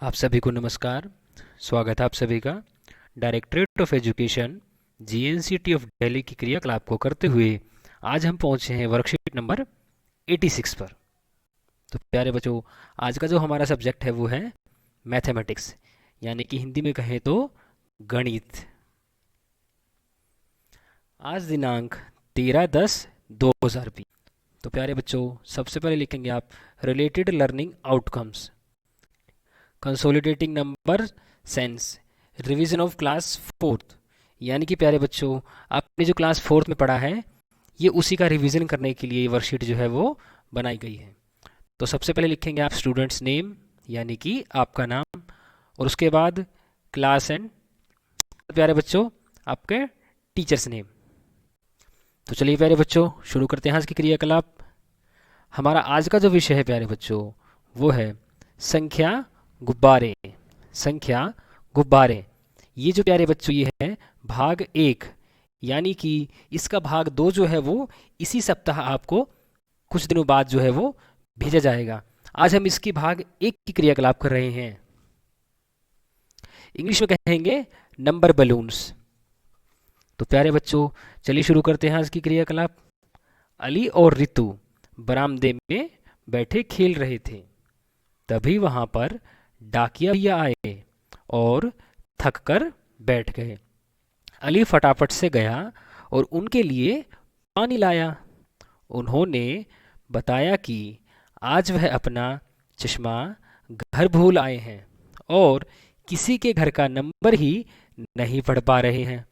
आप सभी को नमस्कार। स्वागत है आप सभी का directorate of education GNCT of Delhi की क्रियाकलाप को करते हुए आज हम पहुंचे हैं वर्कशीट नंबर 86 पर। तो प्यारे बच्चों, आज का जो हमारा सब्जेक्ट है वो है मैथमेटिक्स, यानी कि हिंदी में कहें तो गणित। आज दिनांक 13/10/2020। तो प्यारे बच्चों, सबसे पहले लिखेंगे आप related learning outcomes, consolidating number sense, revision of class fourth. यानी कि प्यारे बच्चों, आपने जो क्लास फोर्थ में पढ़ा है ये उसी का रिवीजन करने के लिए ये वर्कशीट जो है वो बनाई गई है। तो सबसे पहले लिखेंगे आप स्टूडेंट्स नेम, यानी कि आपका नाम, और उसके बाद क्लास एंड प्यारे बच्चों आपके टीचर्स नेम। तो चलिए प्यारे बच्चों शुरू करते हैं आज की क्रियाकलाप। हमारा आज का जो विषय है प्यारे बच्चों वो है संख्या गुब्बारे। संख्या गुब्बारे, ये जो प्यारे बच्चों ये है भाग 1, यानी कि इसका भाग 2 जो है वो इसी सप्ताह आपको कुछ दिनों बाद जो है वो भेजा जाएगा। आज हम इसकी भाग 1 की क्रियाकलाप कर रहे हैं। इंग्लिश में कहेंगे नंबर बलून्स। तो प्यारे बच्चों चलिए शुरू करते हैं आज की क्रियाकलाप। अली और रितु बरामदे में बैठे खेल रहे थे, तभी वहां पर डाकिया भैया आए और थक कर बैठ गए। अली फटाफट से गया और उनके लिए पानी लाया। उन्होंने बताया कि आज वह अपना चश्मा घर भूल आए हैं और किसी के घर का नंबर ही नहीं पढ़ पा रहे हैं,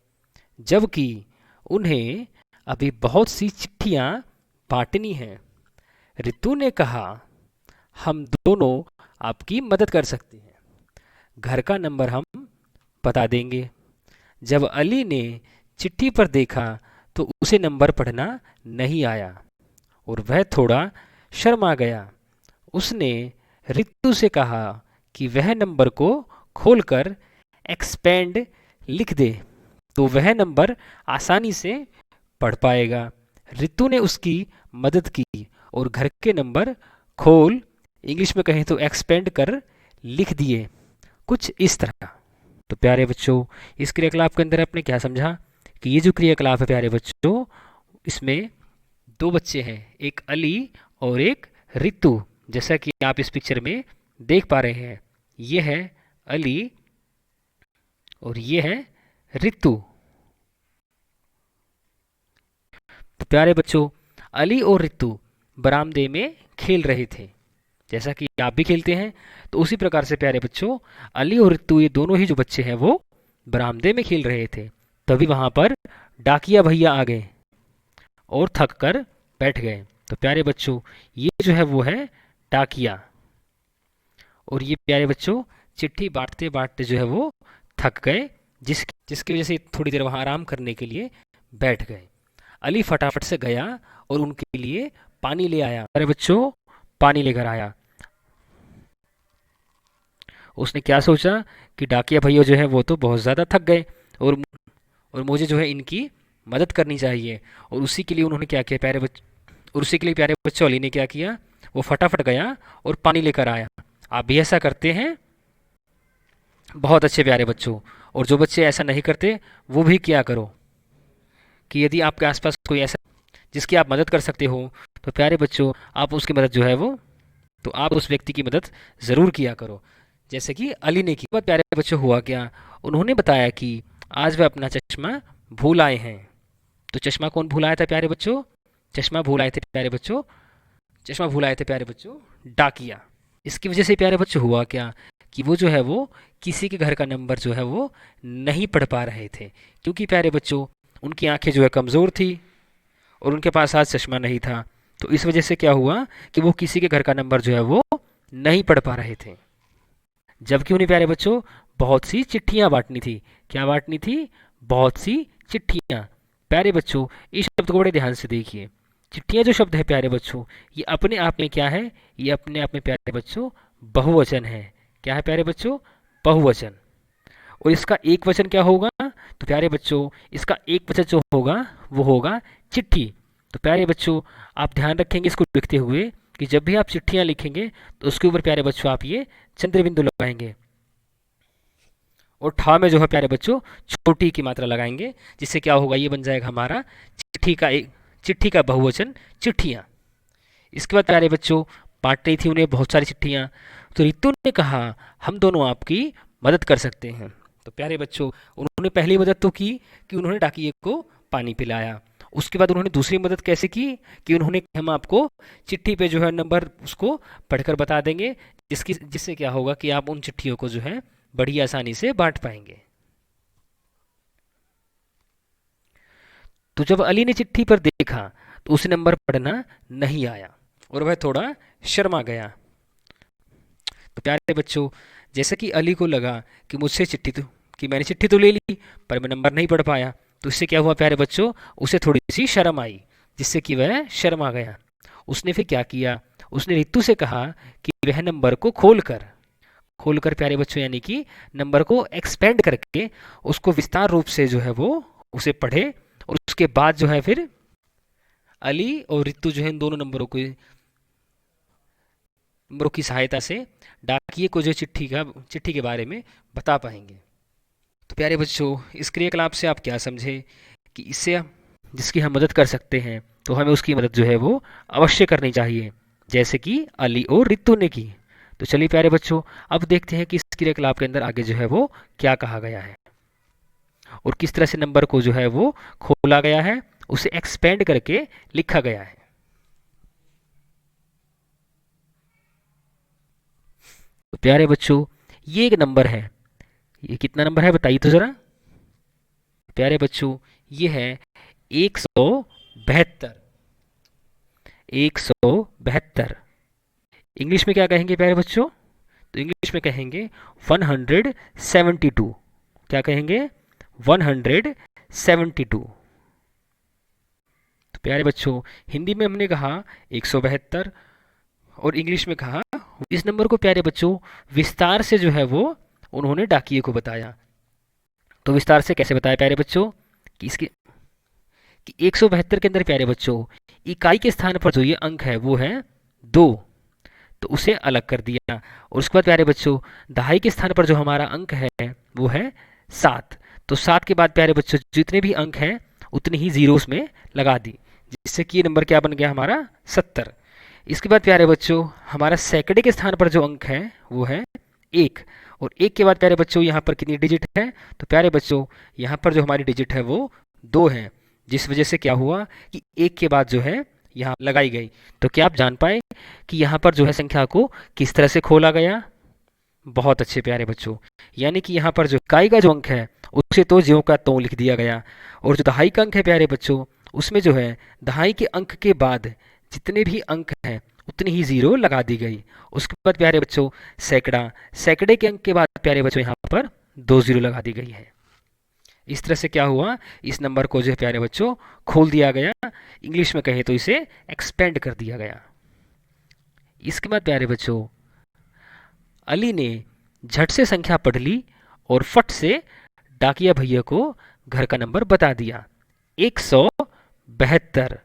जबकि उन्हें अभी बहुत सी चिट्ठियां बांटनी हैं। रितु ने कहा, हम दोनों आपकी मदद कर सकते हैं, घर का नंबर हम बता देंगे। जब अली ने चिट्ठी पर देखा तो उसे नंबर पढ़ना नहीं आया और वह थोड़ा शर्मा गया। उसने रितु से कहा कि वह नंबर को खोलकर एक्सपेंड लिख दे तो वह नंबर आसानी से पढ़ पाएगा। रितु ने उसकी मदद की और घर के नंबर खोल, इंग्लिश में कहें तो एक्सपेंड कर लिख दिए, कुछ इस तरह। तो प्यारे बच्चों, इस क्रियाकलाप के अंदर आपने क्या समझा कि ये जो क्रियाकलाप है प्यारे बच्चों, इसमें दो बच्चे हैं, एक अली और एक रितु। जैसा कि आप इस पिक्चर में देख पा रहे हैं, ये है अली और ये है रितु। तो प्यारे बच्चों, अली और रितु बरामदे में खेल रहे थे, जैसा कि आप भी खेलते हैं। तो उसी प्रकार से प्यारे बच्चों, अली और रितु ये दोनों ही जो बच्चे हैं वो बरामदे में खेल रहे थे, तभी वहां पर डाकिया भैया आ गए और थक कर बैठ गए। तो प्यारे बच्चों, ये जो है वो है डाकिया, और ये प्यारे बच्चों चिट्ठी बांटते बांटते जो है वो थक गए, जिसकी वजह से थोड़ी देर वहां आराम करने के लिए बैठ गए। अली फटाफट से गया और उनके लिए पानी ले आया। प्यारे बच्चों, पानी लेकर आया। उसने क्या सोचा कि डाकिया भैया जो है वो तो बहुत ज़्यादा थक गए और मुझे जो है इनकी मदद करनी चाहिए। और उसी के लिए उन्होंने क्या किया प्यारे बच्चे, और उसी के लिए प्यारे बच्चों अली ने क्या किया, वो फटाफट गया और पानी लेकर आया। आप भी ऐसा करते हैं? बहुत अच्छे प्यारे बच्चों। और जो बच्चे ऐसा नहीं करते वो भी क्या करो कि यदि आपके आसपास कोई ऐसा जिसकी आप मदद कर सकते हो तो प्यारे बच्चों आप उसकी मदद जो है वो, तो आप उस व्यक्ति की मदद ज़रूर किया करो, जैसे कि अली ने की। बहुत प्यारे बच्चों हुआ क्या, उन्होंने बताया कि आज वह अपना चश्मा भूल आए हैं। तो चश्मा कौन भूल आया था प्यारे बच्चों? चश्मा भूल आए थे प्यारे बच्चों, चश्मा भूल आए थे प्यारे बच्चों डाकिया। इसकी वजह से प्यारे बच्चों हुआ क्या कि वो जो है वो किसी के घर का नंबर जो है वो नहीं पढ़ पा रहे थे, क्योंकि प्यारे बच्चों उनकी आंखें जो है कमज़ोर थी और उनके पास आज चश्मा नहीं था। तो इस वजह से क्या हुआ कि वो किसी के घर का नंबर जो है वो नहीं पढ़ पा रहे थे, जबकि उन्हें प्यारे बच्चों बहुत सी चिट्ठियां बांटनी थी। क्या बांटनी थी? बहुत सी चिट्ठियां। प्यारे बच्चों, इस शब्द को बड़े ध्यान से देखिए। चिट्ठियां जो शब्द है प्यारे बच्चों, ये अपने आप में क्या है? ये अपने आप में प्यारे बच्चों बहुवचन है। क्या है प्यारे बच्चों? बहुवचन। और इसका एक वचन क्या होगा? तो प्यारे बच्चों इसका एक वचन जो होगा वो होगा चिट्ठी। तो प्यारे बच्चों आप ध्यान रखेंगे इसको लिखते हुए कि जब भी आप चिट्ठियां लिखेंगे तो उसके ऊपर प्यारे बच्चों आप ये चंद्र बिंदु लगाएंगे, और ठा में जो है प्यारे बच्चों छोटी की मात्रा लगाएंगे, जिससे क्या होगा, ये बन जाएगा हमारा चिट्ठी का बहुवचन चिट्ठियां। इसके बाद प्यारे बच्चों बांट रही थी उन्हें बहुत सारी चिट्ठियां, तो रितु ने कहा हम दोनों आपकी मदद कर सकते हैं। तो प्यारे बच्चों उन्होंने पहली मदद तो की कि उन्होंने डाकिए को पानी पिलाया। उसके बाद उन्होंने दूसरी मदद कैसे की कि उन्होंने, हम आपको चिट्ठी पे जो है नंबर उसको पढ़कर बता देंगे, जिससे क्या होगा कि आप उन चिट्ठियों को जो है बड़ी आसानी से बांट पाएंगे। तो जब अली ने चिट्ठी पर देखा तो उसे नंबर पढ़ना नहीं आया और वह थोड़ा शर्मा गया। तो प्यारे बच्चों जैसे कि अली को लगा कि मुझसे चिट्ठी तो कि मैंने चिट्ठी तो ले ली पर मैं नंबर नहीं पढ़ पाया, तो इससे क्या हुआ प्यारे बच्चों, उसे थोड़ी सी शर्म आई, जिससे कि वह शर्मा गया। उसने फिर क्या किया, उसने रितु से कहा कि वह नंबर को खोलकर प्यारे बच्चों यानी कि नंबर को एक्सपेंड करके उसको विस्तार रूप से जो है वो उसे पढ़े, और उसके बाद जो है फिर अली और रितु जो है इन दोनों नंबरों की सहायता से डाकिए को जो चिट्ठी के बारे में बता पाएंगे। तो प्यारे बच्चों इस क्रियाकलाप से आप क्या समझे कि इससे जिसकी हम मदद कर सकते हैं तो हमें उसकी मदद जो है वो अवश्य करनी चाहिए, जैसे कि अली और रितु ने की। तो चलिए प्यारे बच्चों अब देखते हैं कि इस क्रियाकलाप के अंदर आगे जो है वो क्या कहा गया है और किस तरह से नंबर को जो है वो खोला गया है, उसे एक्सपेंड करके लिखा गया है। तो प्यारे बच्चों ये एक नंबर है, ये कितना नंबर है बताइए तो जरा। प्यारे बच्चों ये है 172। 172 इंग्लिश में क्या कहेंगे प्यारे बच्चों, तो इंग्लिश में कहेंगे 172। क्या कहेंगे, 172। तो प्यारे बच्चों हिंदी में हमने कहा 172 और इंग्लिश में कहा। इस नंबर को प्यारे बच्चों विस्तार से जो है वो उन्होंने डाकिए को बताया। तो विस्तार से कैसे बताया प्यारे बच्चों कि इसके कि 172 के अंदर प्यारे बच्चों इकाई के स्थान पर जो ये अंक है वो है 2, तो उसे अलग कर दिया। और उसके बाद प्यारे बच्चों दहाई के स्थान पर जो हमारा अंक है वो है 7, तो 7 के बाद प्यारे बच्चों जितने भी अंक हैं उतनी ही जीरो उसमें लगा दी, जिससे कि ये नंबर क्या बन गया हमारा 70। इसके बाद प्यारे बच्चों हमारा सैकड़े के स्थान पर जो अंक है वो है 1, और 1 के बाद प्यारे बच्चों यहाँ पर कितनी डिजिट है, तो प्यारे बच्चों यहाँ पर जो हमारी डिजिट है वो 2 है, जिस वजह से क्या हुआ कि 1 के बाद जो है यहाँ लगाई गई। तो क्या आप जान पाए कि यहाँ पर जो है संख्या को किस तरह से खोला गया। बहुत अच्छे प्यारे बच्चों, यानी कि यहाँ पर जो इकाई का जो अंक है उसे तो ज्यों का त्यों लिख दिया गया, और जो दहाई का अंक है प्यारे बच्चों उसमें जो है दहाई के अंक के बाद जितने भी अंक हैं उतनी ही जीरो लगा दी गई। उसके बाद प्यारे बच्चों सैकड़े के अंक के बाद प्यारे बच्चों यहाँ पर 2 जीरो लगा दी गई है। इस तरह से क्या हुआ, इस नंबर को जो है प्यारे बच्चों खोल दिया गया, इंग्लिश में कहें तो इसे एक्सपेंड कर दिया गया। इसके बाद प्यारे बच्चों अली ने झट से संख्या पढ़ ली और फट से डाकिया भैया को घर का नंबर बता दिया, 172,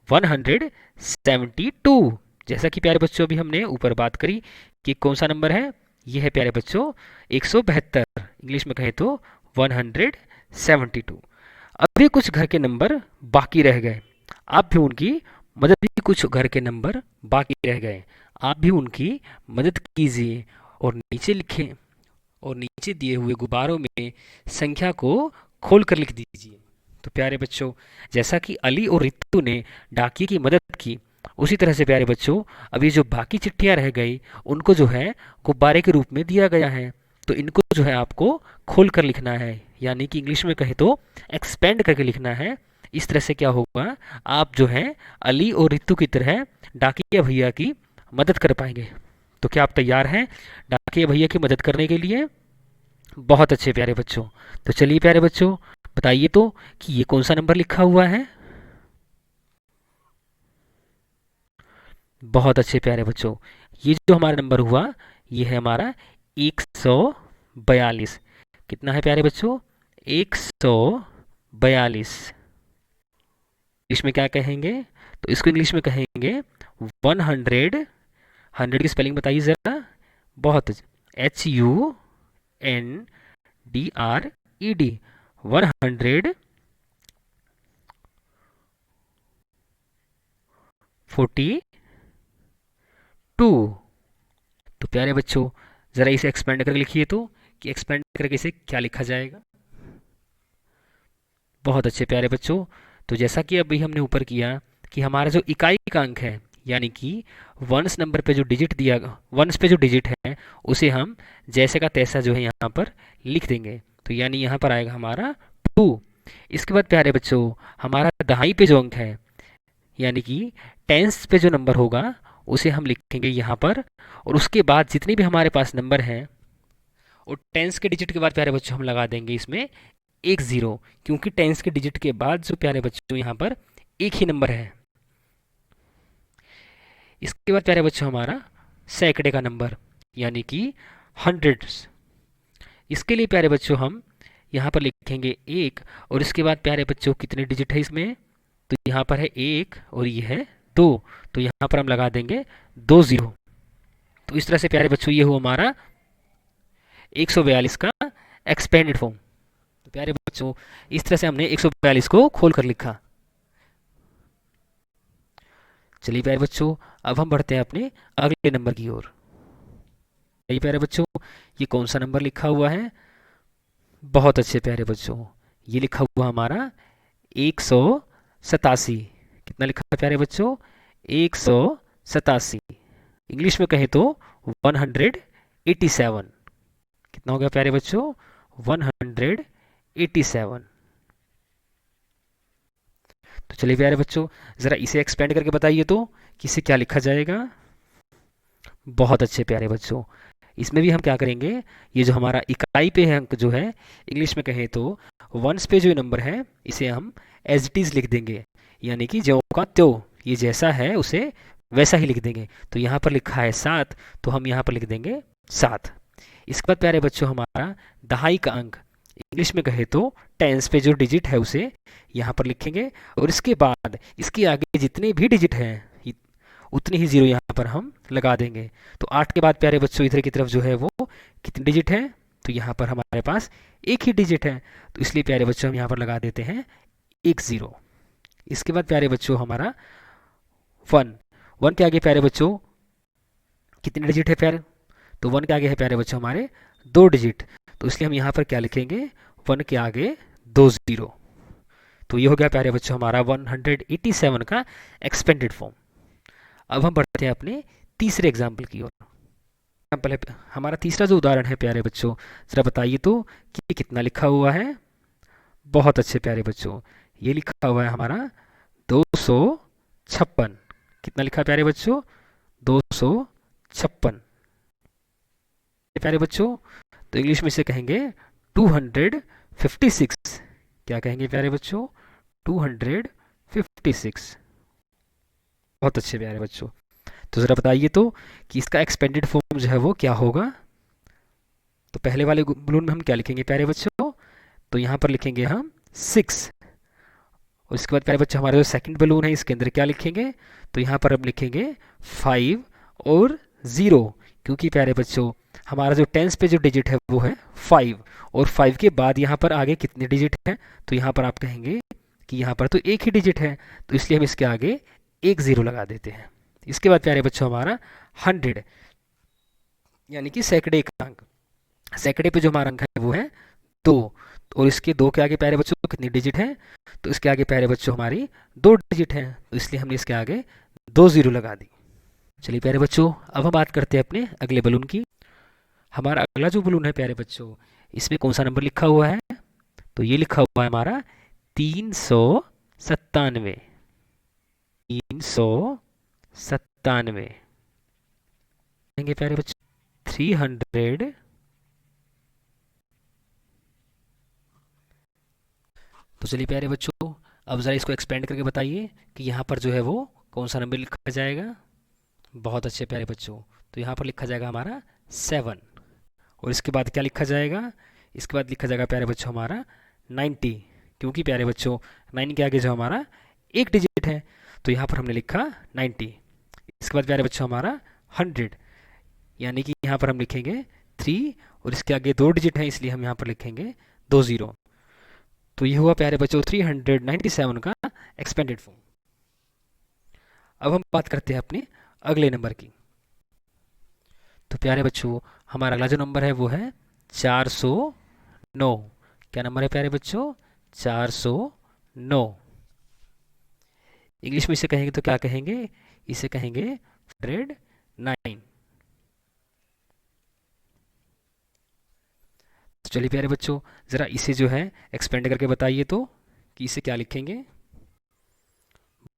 172। जैसा कि प्यारे बच्चों अभी हमने ऊपर बात करी कि कौन सा नंबर है, यह है प्यारे बच्चों 172, इंग्लिश में कहें तो 172। अभी कुछ घर के नंबर बाकी रह गए, आप भी उनकी मदद भी कुछ घर के नंबर बाकी रह गए, आप भी उनकी मदद कीजिए और नीचे लिखें, और नीचे दिए हुए गुब्बारों में संख्या को खोलकर लिख दीजिए। तो प्यारे बच्चों जैसा कि अली और रितु ने डाकिए की मदद की, उसी तरह से प्यारे बच्चों अभी जो बाकी चिट्ठियां रह गई उनको जो है गुब्बारे के रूप में दिया गया है, तो इनको जो है आपको खोल कर लिखना है, यानी कि इंग्लिश में कहे तो एक्सपेंड करके लिखना है। इस तरह से क्या होगा, आप जो है अली और रितु की तरह डाकिया भैया की मदद कर पाएंगे। तो क्या आप तैयार हैं डाकिया भैया की मदद करने के लिए। बहुत अच्छे प्यारे बच्चों, तो चलिए प्यारे बच्चों बताइए तो कि ये कौन सा नंबर लिखा हुआ है। बहुत अच्छे प्यारे बच्चों, ये जो हमारा नंबर हुआ ये है हमारा 142। कितना है प्यारे बच्चों, 142। इंग्लिश में क्या कहेंगे, तो इसको इंग्लिश में कहेंगे 142। 100 की स्पेलिंग बताइए ज़रा। बहुत, HUNDRED, 142। तो प्यारे बच्चों, ज़रा इसे एक्सपेंड करके लिखिए तो, कि एक्सपेंड करके इसे क्या लिखा जाएगा। बहुत अच्छे प्यारे बच्चों। तो जैसा कि अभी हमने ऊपर किया कि हमारा जो इकाई का अंक है, यानी कि वंस नंबर पे जो डिजिट दिया, वंस पे जो डिजिट है, उसे हम जैसे का तैसा जो है यहाँ पर लिख देंगे। तो यानी यहाँ पर आएगा हमारा 2। इसके बाद प्यारे बच्चों, हमारा दहाई पे जो अंक है, यानी कि टेंस पे जो नंबर होगा, उसे हम लिखेंगे यहाँ पर। और उसके बाद जितने भी हमारे पास नंबर हैं, और टेंस के डिजिट के बाद प्यारे बच्चों हम लगा देंगे इसमें एक ज़ीरो, क्योंकि टेंस के डिजिट के बाद जो प्यारे बच्चों यहाँ पर एक ही नंबर है। इसके बाद प्यारे बच्चों हमारा सैकड़े का नंबर, यानी कि हंड्रेड्स। इसके लिए प्यारे बच्चों हम यहाँ पर लिखेंगे एक, और इसके बाद प्यारे बच्चों कितने डिजिट है इसमें, तो यहाँ पर है एक और ये है दो, तो यहाँ पर हम लगा देंगे 2 ज़ीरो। तो इस तरह से प्यारे बच्चों ये हुआ हमारा 142 का एक्सपेंडेड फॉर्म। तो प्यारे बच्चों, इस तरह से हमने 142 को खोल कर लिखा। चलिए प्यारे बच्चों, अब हम बढ़ते हैं अपने अगले नंबर की ओर। ये प्यारे बच्चों, ये कौन सा नंबर लिखा हुआ है। बहुत अच्छे प्यारे बच्चों, ये लिखा हुआ हमारा 187। कितना लिखा है प्यारे बच्चों, 187। इंग्लिश में कहें तो 187। कितना हो गया प्यारे बच्चों, 187। तो चलिए प्यारे बच्चों, ज़रा इसे एक्सपेंड करके बताइए तो, कि इसे क्या लिखा जाएगा। बहुत अच्छे प्यारे बच्चों, इसमें भी हम क्या करेंगे, ये जो हमारा इकाई पे है अंक जो है, इंग्लिश में कहें तो वंस पे जो नंबर है, इसे हम एज इट इज़ लिख देंगे, यानी कि ज्यों का त्यों, ये जैसा है उसे वैसा ही लिख देंगे। तो यहाँ पर लिखा है 7, तो हम यहाँ पर लिख देंगे 7। इसके बाद प्यारे बच्चों हमारा दहाई का अंक, इंग्लिश में कहे तो टेंस पे जो डिजिट है उसे यहाँ पर लिखेंगे, और इसके बाद इसके आगे जितने भी डिजिट हैं उतने ही ज़ीरो यहाँ पर हम लगा देंगे। तो 8 के बाद प्यारे बच्चों इधर की तरफ जो है वो कितने डिजिट है, तो यहाँ पर हमारे पास एक ही डिजिट है, तो इसलिए प्यारे बच्चों हम यहाँ पर लगा देते हैं 1 ज़ीरो। इसके बाद प्यारे बच्चों हमारा 1, 1 के आगे प्यारे बच्चों कितने डिजिट है प्यारे, तो 1 के आगे है प्यारे बच्चों हमारे 2 डिजिट, तो इसलिए हम यहाँ पर क्या लिखेंगे, 1 के आगे 2 ज़ीरो। तो ये हो गया प्यारे बच्चों हमारा 187 का एक्सपेंडेड फॉर्म। अब हम बढ़ते हैं अपने तीसरे एग्जाम्पल की ओर। एग्जाम्पल है हमारा तीसरा जो उदाहरण है प्यारे बच्चों, जरा बताइए तो कि कितना लिखा हुआ है। बहुत अच्छे प्यारे बच्चों, ये लिखा हुआ है हमारा 256। कितना लिखा है प्यारे बच्चों, 256 प्यारे बच्चों। तो इंग्लिश में इसे कहेंगे 256। क्या कहेंगे प्यारे बच्चों, 256। बहुत अच्छे प्यारे बच्चों। तो ज़रा बताइए तो कि इसका एक्सपेंडेड फॉर्म जो है वो क्या होगा। तो पहले वाले बलून में हम क्या लिखेंगे प्यारे बच्चों, तो यहाँ पर लिखेंगे हम 6। और इसके बाद प्यारे बच्चों हमारा जो सेकंड बलून है, इसके अंदर क्या लिखेंगे, तो यहाँ पर हम लिखेंगे 5 और 0, क्योंकि प्यारे बच्चों हमारा जो टेंस पे जो डिजिट है वो है 5, और 5 के बाद यहाँ पर आगे कितने डिजिट हैं, तो यहाँ पर आप कहेंगे कि यहाँ पर तो एक ही डिजिट है, तो इसलिए हम इसके आगे 1 ज़ीरो लगा देते हैं। इसके बाद प्यारे बच्चों हमारा 100, यानी कि सैकड़े का अंक। सैकड़े पे जो हमारा अंक है वो है 2, और इसके 2 के आगे प्यारे बच्चों कितनी डिजिट है, तो इसके आगे प्यारे बच्चों हमारी 2 डिजिट हैं, तो इसलिए हमने इसके आगे 2 ज़ीरो लगा दी। चलिए प्यारे बच्चों, अब हम बात करते हैं अपने अगले बलून की। हमारा अगला जो बलून है प्यारे बच्चों, इसमें कौन सा नंबर लिखा हुआ है, तो ये लिखा हुआ है हमारा 397। 397 कहेंगे प्यारे बच्चों 300। तो चलिए प्यारे बच्चों, अब ज़रा इसको एक्सपेंड करके बताइए कि यहाँ पर जो है वो कौन सा नंबर लिखा जाएगा। बहुत अच्छे प्यारे बच्चों, तो यहाँ पर लिखा जाएगा हमारा 7, और इसके बाद क्या लिखा जाएगा, इसके बाद लिखा जाएगा प्यारे बच्चों हमारा 90, क्योंकि प्यारे बच्चों 9 के आगे जो हमारा एक डिजिट है, तो यहाँ पर हमने लिखा 90। इसके बाद प्यारे बच्चों हमारा 100, यानी कि यहाँ पर हम लिखेंगे 3 और इसके आगे 2 डिजिट हैं इसलिए हम यहाँ पर लिखेंगे 20। तो ये हुआ प्यारे बच्चों 397 का एक्सपेंडेड फॉर्म। अब हम बात करते हैं अपने अगले नंबर की। तो प्यारे बच्चों हमारा अगला जो नंबर है वो है 409। क्या नंबर है प्यारे बच्चों? 409। इंग्लिश में इसे कहेंगे तो क्या कहेंगे? इसे कहेंगे 109। तो चलिए प्यारे बच्चों ज़रा इसे जो है एक्सपेंड करके बताइए तो कि इसे क्या लिखेंगे।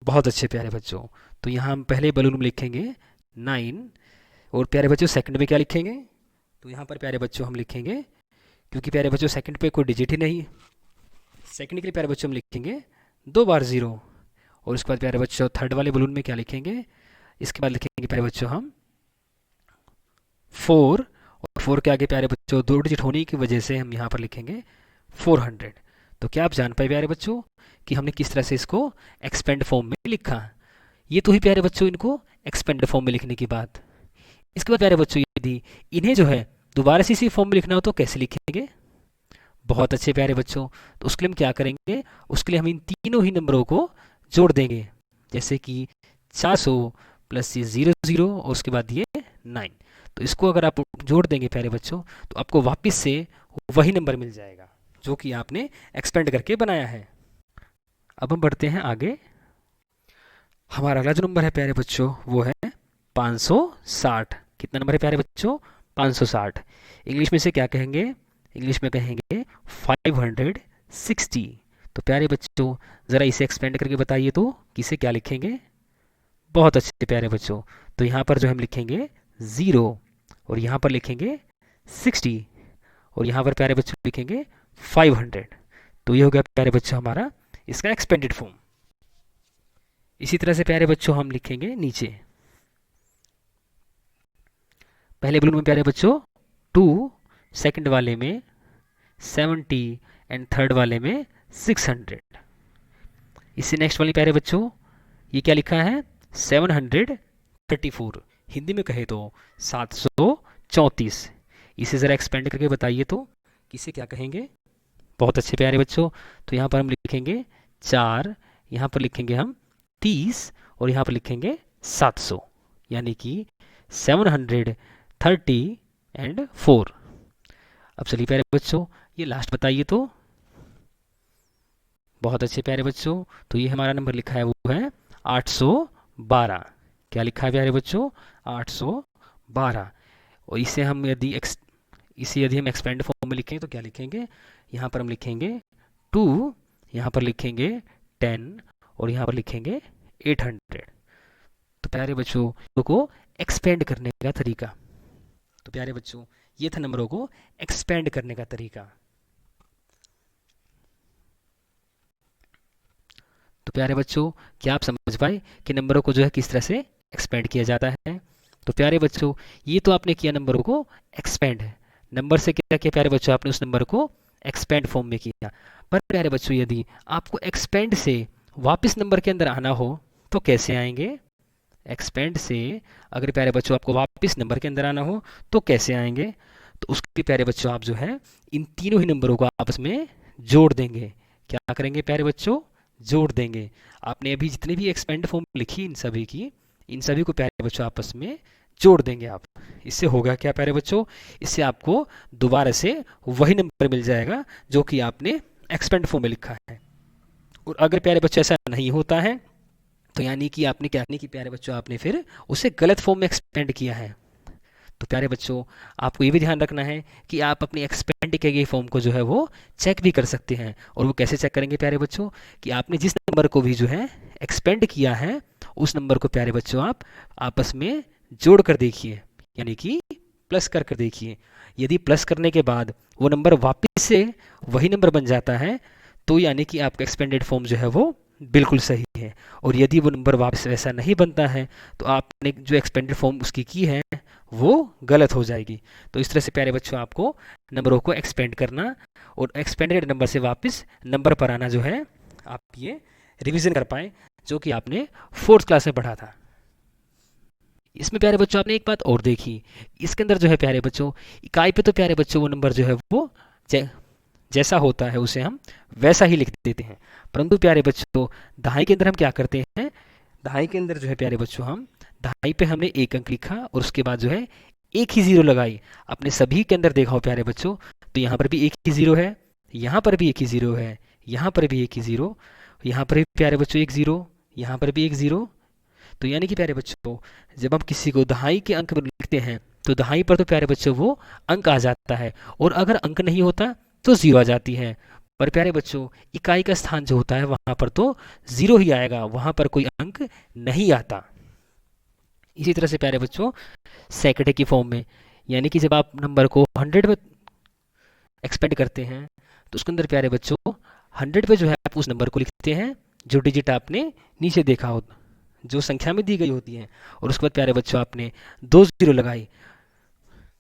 बहुत अच्छे प्यारे बच्चों। तो यहाँ हम पहले बलून में लिखेंगे 9 और प्यारे बच्चों सेकंड में क्या लिखेंगे? तो यहाँ पर प्यारे बच्चों हम लिखेंगे, क्योंकि प्यारे बच्चों सेकंड पे कोई डिजिट ही नहीं, सेकंड के लिए प्यारे बच्चों हम लिखेंगे 2 बार 0। और उसके बाद प्यारे बच्चों थर्ड वाले बलून में क्या लिखेंगे? इसके बाद लिखेंगे प्यारे बच्चों हम 4 और 4 के आगे प्यारे बच्चों 2 डिजिट होने की वजह से हम यहाँ पर लिखेंगे 400। तो क्या आप जान पाए प्यारे बच्चों कि हमने किस तरह से इसको एक्सपेंड फॉर्म में लिखा? ये तो ही प्यारे बच्चों इनको एक्सपेंड फॉर्म में लिखने की बात। इसके बाद प्यारे बच्चों यदि इन्हें जो है दोबारा से इसी फॉर्म में लिखना हो तो कैसे लिखेंगे? बहुत अच्छे प्यारे बच्चों। तो उसके लिए हम क्या करेंगे? उसके लिए हम इन तीनों ही नंबरों को जोड़ देंगे, जैसे कि 400 प्लस ये 00 और उसके बाद ये 9। तो इसको अगर आप जोड़ देंगे प्यारे बच्चों तो आपको वापस से वही नंबर मिल जाएगा जो कि आपने एक्सपेंड करके बनाया है। अब हम बढ़ते हैं आगे। हमारा अगला जो नंबर है प्यारे बच्चों वो है 560। कितना नंबर है प्यारे बच्चों? 560। इंग्लिश में से क्या कहेंगे? इंग्लिश में कहेंगे 560। तो प्यारे बच्चों ज़रा इसे एक्सपेंड करके बताइए तो कि इसे क्या लिखेंगे? बहुत अच्छे प्यारे बच्चों। तो यहाँ पर जो हम लिखेंगे 0 और यहाँ पर लिखेंगे 60 और यहाँ पर प्यारे बच्चों लिखेंगे 500। तो ये हो गया प्यारे बच्चों हमारा इसका एक्सपेंडेड फॉर्म। इसी तरह से प्यारे बच्चों हम लिखेंगे नीचे पहले बलून में प्यारे बच्चों 2, सेकंड वाले में 70 एंड थर्ड वाले में 600। इससे नेक्स्ट वाले प्यारे बच्चों ये क्या लिखा है? 734। हिंदी में कहे तो 734। इसे ज़रा एक्सपेंड करके बताइए तो किसे क्या कहेंगे? बहुत अच्छे प्यारे बच्चों। तो यहाँ पर हम लिखेंगे 4, यहाँ पर लिखेंगे हम 30 और यहाँ पर लिखेंगे 700, यानी कि 730 एंड 4। अब चलिए प्यारे बच्चों ये लास्ट बताइए तो। बहुत अच्छे प्यारे बच्चों। तो ये हमारा नंबर लिखा है वो है 812। क्या लिखा है प्यारे बच्चों? 812। और इसे हम यदि हम एक्सपेंड फॉर्म में लिखें तो क्या लिखेंगे? यहाँ पर हम लिखेंगे 2, यहाँ पर लिखेंगे 10 और यहाँ पर लिखेंगे 800। तो प्यारे बच्चों को एक्सपेंड करने का तरीका। तो प्यारे बच्चों ये था नंबरों को एक्सपेंड करने का तरीका। तो प्यारे बच्चों क्या आप समझ पाए कि नंबरों को जो है किस तरह से एक्सपेंड किया जाता है? तो प्यारे बच्चों ये तो आपने किया नंबरों को एक्सपेंड। नंबर से क्या किया प्यारे बच्चों? आपने उस नंबर को एक्सपेंड फॉर्म में किया। पर प्यारे बच्चों यदि आपको एक्सपेंड से वापस नंबर के अंदर आना हो तो कैसे आएंगे? एक्सपेंड से अगर प्यारे बच्चों आपको वापस नंबर के अंदर आना हो तो कैसे आएंगे? तो उसके प्यारे बच्चों आप जो है इन तीनों ही नंबरों को आपस में जोड़ देंगे। क्या करेंगे प्यारे बच्चों? जोड़ देंगे। आपने अभी जितने भी एक्सपेंड फॉर्म लिखी इन सभी को प्यारे बच्चों आपस में जोड़ देंगे आप। इससे होगा क्या प्यारे बच्चों? इससे आपको दोबारा से वही नंबर मिल जाएगा जो कि आपने एक्सपेंड फॉर्म में लिखा है। और अगर प्यारे बच्चों ऐसा नहीं होता है तो यानी कि आपने क्या कि प्यारे बच्चों आपने फिर उसे गलत फॉर्म में एक्सपेंड किया है। तो प्यारे बच्चों आपको ये भी ध्यान रखना है कि आप अपनी एक्सपेंड किए गए फॉर्म को जो है वो चेक भी कर सकते हैं। और वो कैसे चेक करेंगे प्यारे बच्चों? कि आपने जिस नंबर को भी जो है एक्सपेंड किया है उस नंबर को प्यारे बच्चों आप आपस में जोड़ कर देखिए, यानी कि प्लस कर देखिए। यदि प्लस करने के बाद वो नंबर वापस से वही नंबर बन जाता है तो यानी कि आपका एक्सपेंडेड फॉर्म जो है वो बिल्कुल सही है। और यदि वो नंबर वापस वैसा नहीं बनता है तो आपने जो एक्सपेंडेड फॉर्म उसकी की है वो गलत हो जाएगी। तो इस तरह से प्यारे बच्चों आपको नंबरों को एक्सपेंड करना और एक्सपेंडेड नंबर से वापस नंबर पर आना जो है आप ये रिवीजन कर पाएँ जो कि आपने 4th क्लास में पढ़ा था। इसमें प्यारे बच्चों आपने एक बात और देखी, इसके अंदर जो है प्यारे बच्चों इकाई पे तो प्यारे बच्चों वो नंबर जो है वो जैसा होता है उसे हम वैसा ही लिख देते हैं, परंतु प्यारे बच्चों दहाई के अंदर हम क्या करते हैं, दहाई के अंदर जो है प्यारे बच्चों हम दहाई पे हमने एक अंक लिखा और उसके बाद जो है एक ही जीरो लगाई। अपने सभी के अंदर देखा हो प्यारे बच्चों, तो यहाँ पर भी एक ही जीरो है, यहाँ पर भी एक ही जीरो है, यहाँ पर भी एक ही जीरो, यहाँ पर भी प्यारे बच्चों एक जीरो, यहाँ पर भी एक जीरो। तो यानी कि प्यारे बच्चों जब हम किसी को दहाई के अंक में लिखते हैं तो दहाई पर तो प्यारे बच्चों वो अंक आ जाता है, और अगर अंक नहीं होता तो जीरो आ जाती है। पर प्यारे बच्चों इकाई का स्थान जो होता है वहां पर तो जीरो ही आएगा, वहां पर कोई अंक नहीं आता। इसी तरह से प्यारे बच्चों सैकड़े की फॉर्म में, यानी कि जब आप नंबर को 100 में एक्सपेंड करते हैं तो उसके अंदर प्यारे बच्चों 100 पे जो है आप उस नंबर को लिखते हैं जो डिजिट आपने नीचे देखा हो, जो संख्या में दी गई होती है, और उसके बाद प्यारे बच्चों आपने 2 जीरो लगाई,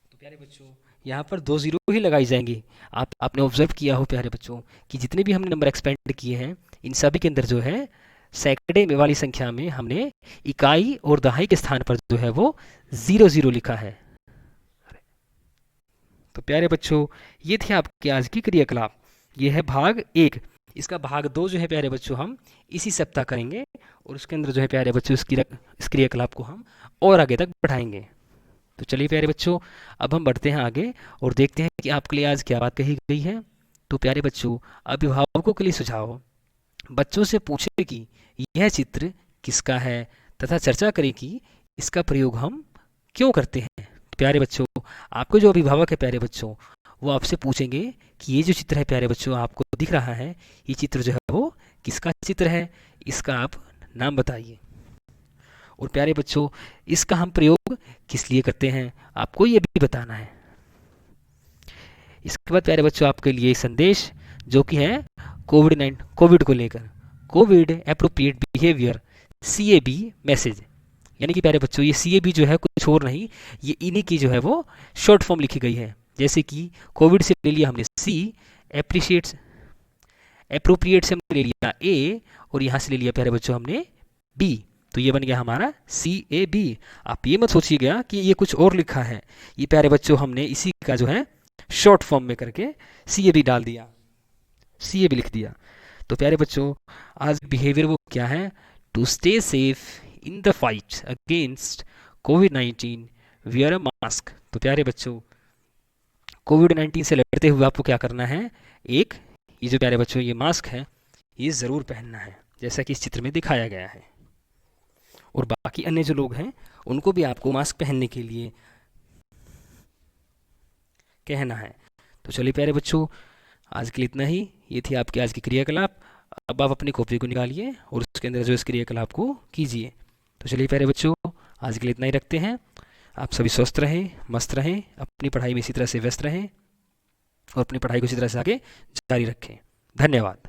तो प्यारे बच्चों यहाँ पर 2 जीरो ही लगाई जाएंगी। आपने ऑब्जर्व किया हो प्यारे बच्चों कि जितने भी हमने नंबर एक्सपेंड किए हैं इन सभी के अंदर जो है सैकड़े में वाली संख्या में हमने इकाई और दहाई के स्थान पर जो है वो 0 0 लिखा है। तो प्यारे बच्चों ये थे आपके आज की क्रियाकलाप, ये है भाग 1। इसका भाग 2 जो है प्यारे बच्चों हम इसी सप्ताह करेंगे, और उसके अंदर जो है प्यारे बच्चों इस क्रियाकलाप को हम और आगे तक बढ़ाएंगे। तो चलिए प्यारे बच्चों अब हम बढ़ते हैं आगे और देखते हैं कि आपके लिए आज क्या बात कही गई है। तो प्यारे बच्चों अभिभावकों के लिए सुझाव, बच्चों से पूछे कि यह चित्र किसका है तथा चर्चा करें कि इसका प्रयोग हम क्यों करते हैं। प्यारे बच्चों आपके जो अभिभावक है प्यारे बच्चों वो आपसे पूछेंगे कि ये जो चित्र है प्यारे बच्चों आपको दिख रहा है, ये चित्र जो है वो किसका चित्र है, इसका आप नाम बताइए। और प्यारे बच्चों इसका हम प्रयोग किस लिए करते हैं आपको ये भी बताना है। इसके बाद प्यारे बच्चों आपके लिए संदेश जो कि है कोविड को लेकर, Covid appropriate behaviour CAB message, यानी कि प्यारे बच्चों ये CAB जो है कुछ और नहीं, ये इन्हीं की जो है वो शॉर्ट फॉर्म लिखी गई है। जैसे कि कोविड से ले लिया हमने C, एप्रोप्रिएट से हमने ले लिया A, और यहाँ से ले लिया प्यारे बच्चों हमने B, तो ये बन गया हमारा CAB। आप ये मत सोचिएगा कि ये कुछ और लिखा है, ये प्यारे बच्चों हमने इसी का जो है शॉर्ट फॉर्म में करके CAB डाल दिया, CAB लिख दिया। तो प्यारे बच्चों आज बिहेवियर वो क्या है, to stay safe in the fight against कोविड-19 वियर अ मास्क। तो प्यारे बच्चों कोविड-19 से लड़ते हुए आपको क्या करना है, एक ये जो प्यारे बच्चों ये मास्क है ये ज़रूर पहनना है जैसा कि इस चित्र में दिखाया गया है, और बाकी अन्य जो लोग हैं उनको भी आपको मास्क पहनने के लिए कहना है। तो चलिए प्यारे बच्चों आज के लिए इतना ही, ये थी आपकी आज की क्रियाकलाप। अब आप अपनी कॉपी को निकालिए और उसके अंदर जो इस क्रियाकलाप को कीजिए। तो चलिए प्यारे बच्चों आज के लिए इतना ही रखते हैं। आप सभी स्वस्थ रहें, मस्त रहें, अपनी पढ़ाई में इसी तरह से व्यस्त रहें और अपनी पढ़ाई को इसी तरह से आगे जारी रखें। धन्यवाद।